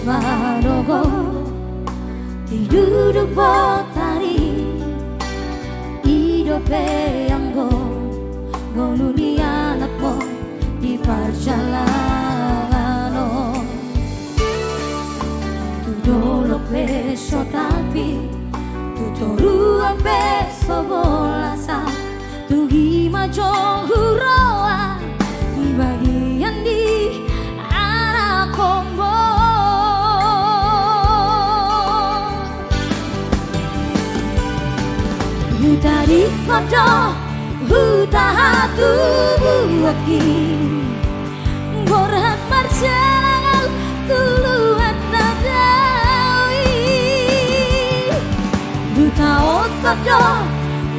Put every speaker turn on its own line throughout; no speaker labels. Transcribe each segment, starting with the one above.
Manogo tidur potari hidup yang goluni anakmu di perjalanan tu dolok beso tapi tu toru beso bolasa tu gima johuroa bagian di anak kombo Hutari kodo hutahatu buaki Borhat marjangal tuluan nadawi Hutao kodo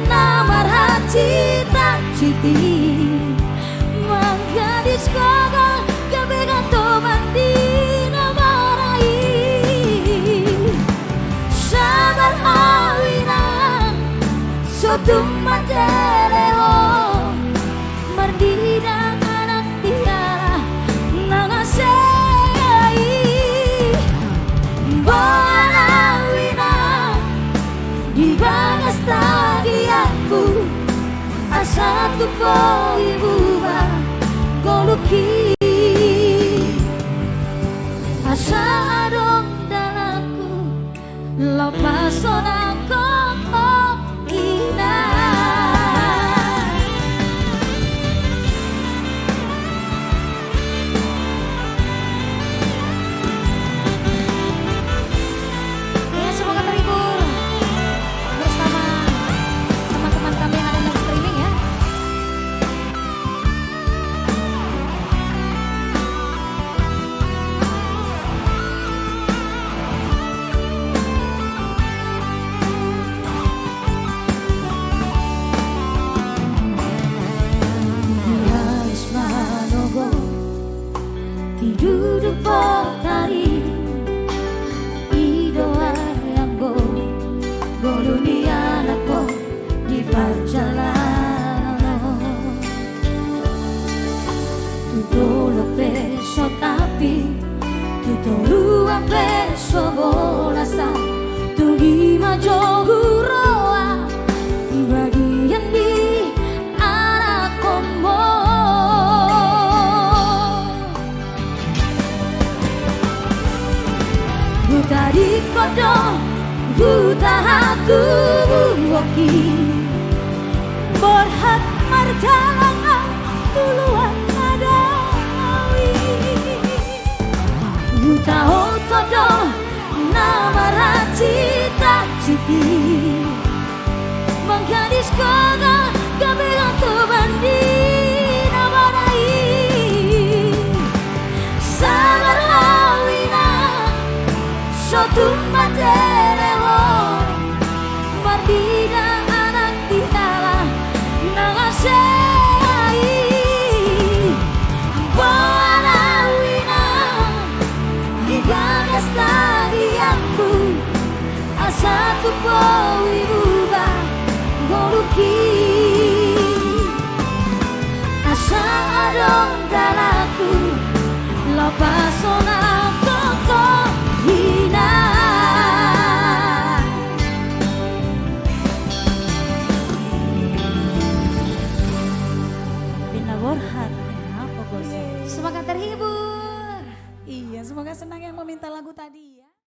namar hati tak citi Manggadis kogo kebegan toban di namarai Sabar awinan sotum matereo Mardida anak tiara nangasei Bola wina di bagas tadi aku Asa tu po ibuba koluki Asa adong dalaku Lepason aku Duduk potari idoa yang goluni anakku di perjalanan Tutolok beso tapi tutolua beso bolasa tu gima johuroa bagian di anak kombo Hutari kodo hutahaku buaki Borhat marjalangan tuluan nadawi Hutao kodo namar hati tak citi Manggadis kogo kebegan toban di namarai Sabar Sotum matereo Mardida anak titala nangasei Bola wina Ibagas tadi aku Asa tu po ibuba goluki Asa adong dalaku Lepason aku Semoga terhibur.
Iya, semoga senang yang meminta lagu tadi.